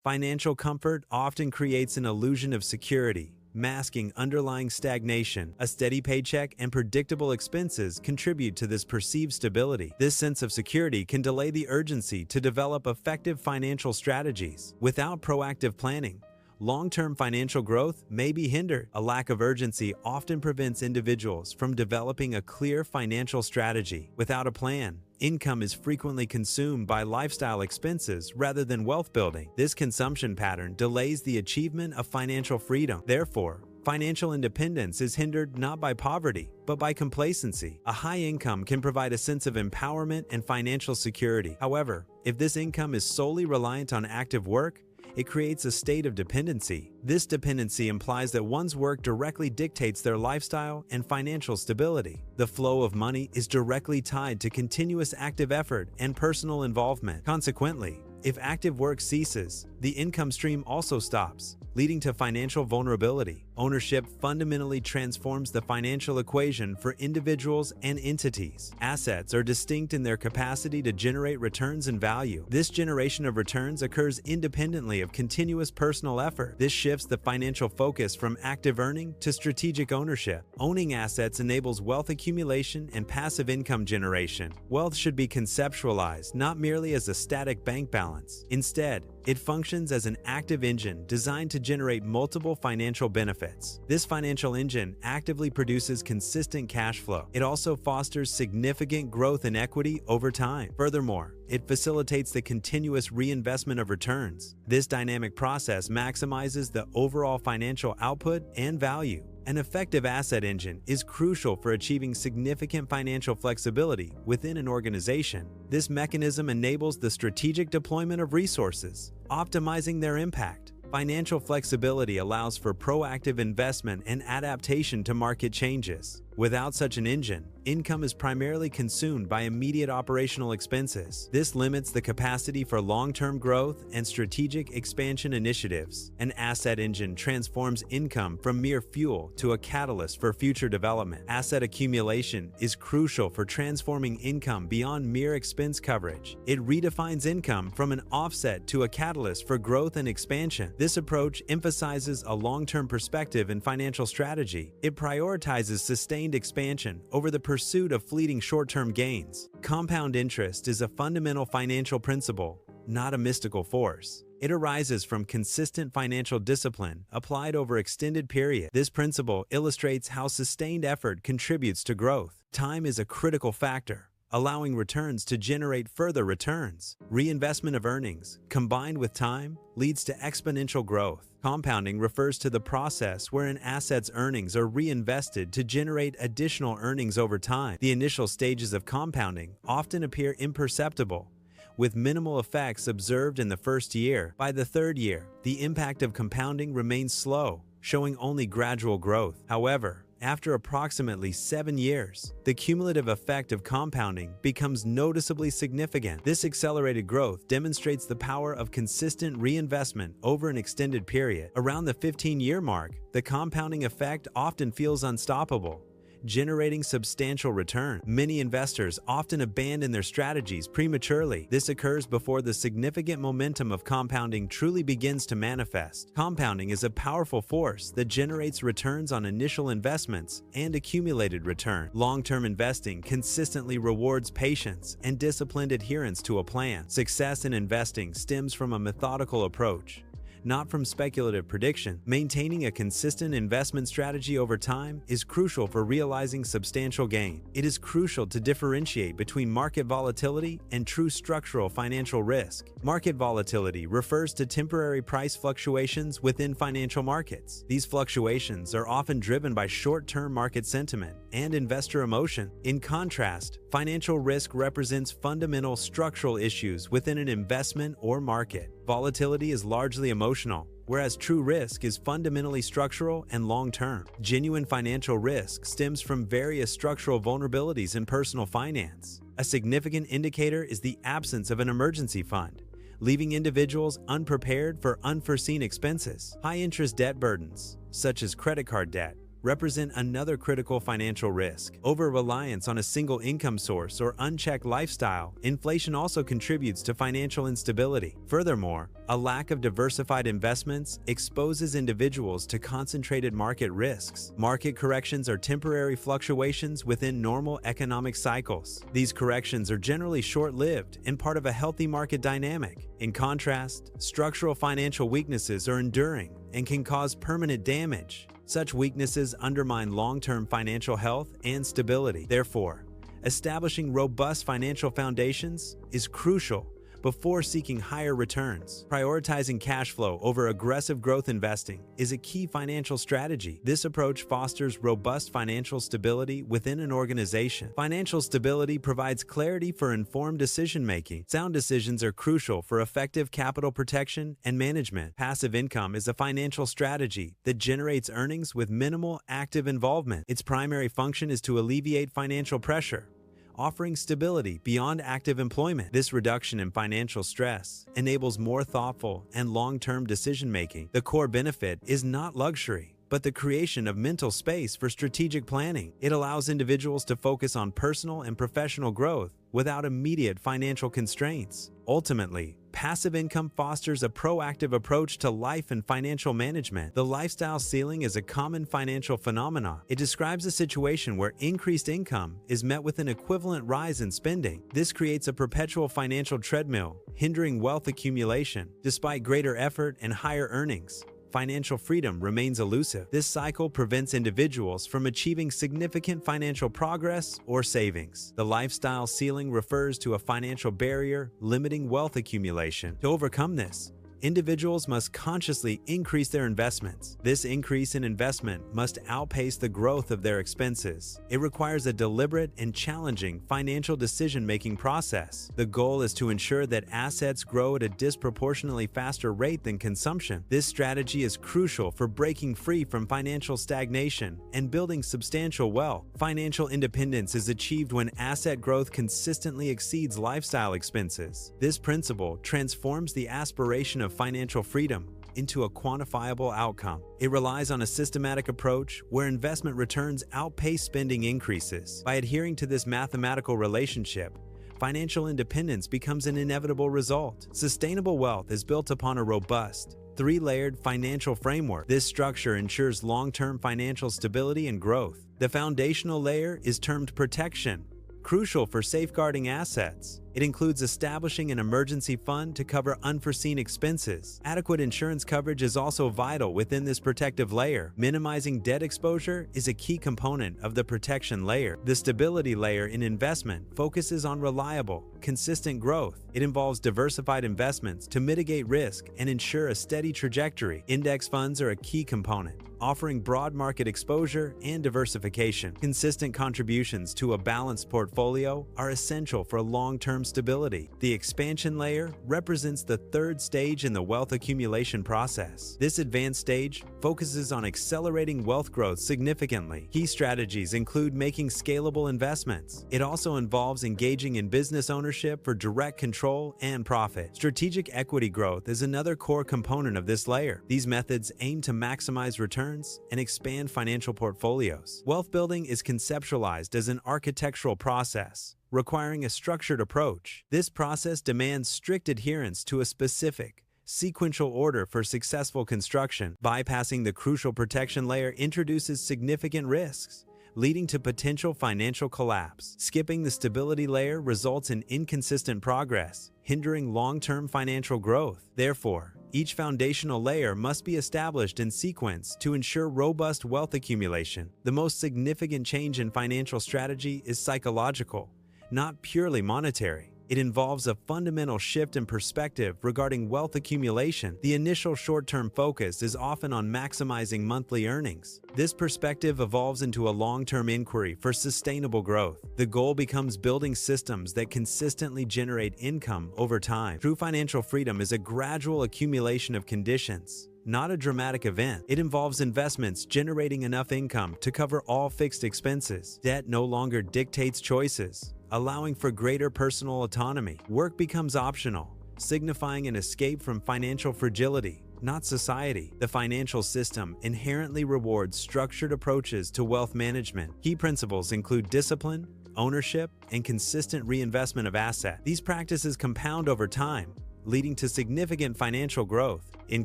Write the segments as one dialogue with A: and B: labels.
A: Financial comfort often creates an illusion of security, masking underlying stagnation. A steady paycheck and predictable expenses contribute to this perceived stability. This sense of security can delay the urgency to develop effective financial strategies. Without proactive planning, long-term financial growth may be hindered. A lack of urgency often prevents individuals from developing a clear financial strategy. Without a plan, income is frequently consumed by lifestyle expenses rather than wealth building. This consumption pattern delays the achievement of financial freedom. Therefore, financial independence is hindered not by poverty, but by complacency. A high income can provide a sense of empowerment and financial security. However, if this income is solely reliant on active work, it creates a state of dependency. This dependency implies that one's work directly dictates their lifestyle and financial stability. The flow of money is directly tied to continuous active effort and personal involvement. Consequently, if active work ceases, the income stream also stops, leading to financial vulnerability. Ownership fundamentally transforms the financial equation for individuals and entities. Assets are distinct in their capacity to generate returns and value. This generation of returns occurs independently of continuous personal effort. This shifts the financial focus from active earning to strategic ownership. Owning assets enables wealth accumulation and passive income generation. Wealth should be conceptualized not merely as a static bank balance. Instead, it functions as an active engine designed to generate multiple financial benefits. This financial engine actively produces consistent cash flow. It also fosters significant growth in equity over time. Furthermore, it facilitates the continuous reinvestment of returns. This dynamic process maximizes the overall financial output and value. An effective asset engine is crucial for achieving significant financial flexibility within an organization. This mechanism enables the strategic deployment of resources, optimizing their impact. Financial flexibility allows for proactive investment and adaptation to market changes. Without such an engine, income is primarily consumed by immediate operational expenses. This limits the capacity for long-term growth and strategic expansion initiatives. An asset engine transforms income from mere fuel to a catalyst for future development. Asset accumulation is crucial for transforming income beyond mere expense coverage. It redefines income from an offset to a catalyst for growth and expansion. This approach emphasizes a long-term perspective in financial strategy. It prioritizes sustained expansion over the pursuit of fleeting short-term gains. Compound interest is a fundamental financial principle, not a mystical force. It arises from consistent financial discipline applied over extended periods. This principle illustrates how sustained effort contributes to growth. Time is a critical factor, allowing returns to generate further returns. Reinvestment of earnings, combined with time, leads to exponential growth. Compounding refers to the process where an asset's earnings are reinvested to generate additional earnings over time. The initial stages of compounding often appear imperceptible, with minimal effects observed in the first year. By the third year, the impact of compounding remains slow, showing only gradual growth. However, after approximately 7 years, the cumulative effect of compounding becomes noticeably significant. This accelerated growth demonstrates the power of consistent reinvestment over an extended period. Around the 15-year mark, the compounding effect often feels unstoppable, generating substantial return. Many investors often abandon their strategies prematurely. This occurs before the significant momentum of compounding truly begins to manifest. Compounding is a powerful force that generates returns on initial investments and accumulated return. Long-term investing consistently rewards patience and disciplined adherence to a plan. Success in investing stems from a methodical approach, not from speculative prediction. Maintaining a consistent investment strategy over time is crucial for realizing substantial gain. It is crucial to differentiate between market volatility and true structural financial risk. Market volatility refers to temporary price fluctuations within financial markets. These fluctuations are often driven by short-term market sentiment and investor emotion. In contrast, financial risk represents fundamental structural issues within an investment or market. Volatility is largely emotional, whereas true risk is fundamentally structural and long-term. Genuine financial risk stems from various structural vulnerabilities in personal finance. A significant indicator is the absence of an emergency fund, leaving individuals unprepared for unforeseen expenses. High-interest debt burdens, such as credit card debt, represent another critical financial risk. Over-reliance on a single income source or unchecked lifestyle, inflation also contributes to financial instability. Furthermore, a lack of diversified investments exposes individuals to concentrated market risks. Market corrections are temporary fluctuations within normal economic cycles. These corrections are generally short-lived and part of a healthy market dynamic. In contrast, structural financial weaknesses are enduring and can cause permanent damage. Such weaknesses undermine long-term financial health and stability. Therefore, establishing robust financial foundations is crucial before seeking higher returns. Prioritizing cash flow over aggressive growth investing is a key financial strategy. This approach fosters robust financial stability within an organization. Financial stability provides clarity for informed decision-making. Sound decisions are crucial for effective capital protection and management. Passive income is a financial strategy that generates earnings with minimal active involvement. Its primary function is to alleviate financial pressure, offering stability beyond active employment. This reduction in financial stress enables more thoughtful and long-term decision-making. The core benefit is not luxury, but the creation of mental space for strategic planning. It allows individuals to focus on personal and professional growth without immediate financial constraints. Ultimately, passive income fosters a proactive approach to life and financial management. The lifestyle ceiling is a common financial phenomenon. It describes a situation where increased income is met with an equivalent rise in spending. This creates a perpetual financial treadmill, hindering wealth accumulation. Despite greater effort and higher earnings, financial freedom remains elusive. This cycle prevents individuals from achieving significant financial progress or savings. The lifestyle ceiling refers to a financial barrier limiting wealth accumulation. To overcome this, individuals must consciously increase their investments. This increase in investment must outpace the growth of their expenses. It requires a deliberate and challenging financial decision-making process. The goal is to ensure that assets grow at a disproportionately faster rate than consumption. This strategy is crucial for breaking free from financial stagnation and building substantial wealth. Financial independence is achieved when asset growth consistently exceeds lifestyle expenses. This principle transforms the aspiration of financial freedom into a quantifiable outcome. It relies on a systematic approach where investment returns outpace spending increases. By adhering to this mathematical relationship, financial independence becomes an inevitable result. Sustainable wealth is built upon a robust, three-layered financial framework. This structure ensures long-term financial stability and growth. The foundational layer is termed protection, crucial for safeguarding assets. It includes establishing an emergency fund to cover unforeseen expenses. Adequate insurance coverage is also vital within this protective layer. Minimizing debt exposure is a key component of the protection layer. The stability layer in investment focuses on reliable, consistent growth. It involves diversified investments to mitigate risk and ensure a steady trajectory. Index funds are a key component, offering broad market exposure and diversification. Consistent contributions to a balanced portfolio are essential for long-term stability. The expansion layer represents the third stage in the wealth accumulation process. This advanced stage focuses on accelerating wealth growth significantly. Key strategies include making scalable investments. It also involves engaging in business ownership for direct control and profit. Strategic equity growth is another core component of this layer. These methods aim to maximize returns and expand financial portfolios. Wealth building is conceptualized as an architectural process, requiring a structured approach. This process demands strict adherence to a specific, sequential order for successful construction. Bypassing the crucial protection layer introduces significant risks, leading to potential financial collapse. Skipping the stability layer results in inconsistent progress, hindering long-term financial growth. Therefore, each foundational layer must be established in sequence to ensure robust wealth accumulation. The most significant change in financial strategy is psychological, not purely monetary. It involves a fundamental shift in perspective regarding wealth accumulation. The initial short-term focus is often on maximizing monthly earnings. This perspective evolves into a long-term inquiry for sustainable growth. The goal becomes building systems that consistently generate income over time. True financial freedom is a gradual accumulation of conditions, not a dramatic event. It involves investments generating enough income to cover all fixed expenses. Debt no longer dictates choices, allowing for greater personal autonomy. Work becomes optional, signifying an escape from financial fragility. not society. The financial system inherently rewards structured approaches to wealth management. Key principles include discipline, ownership, and consistent reinvestment of assets. These practices compound over time, leading to significant financial growth. In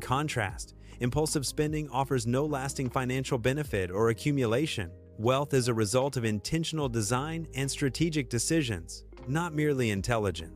A: contrast, impulsive spending offers no lasting financial benefit or accumulation. Wealth is a result of intentional design and strategic decisions, not merely intelligence.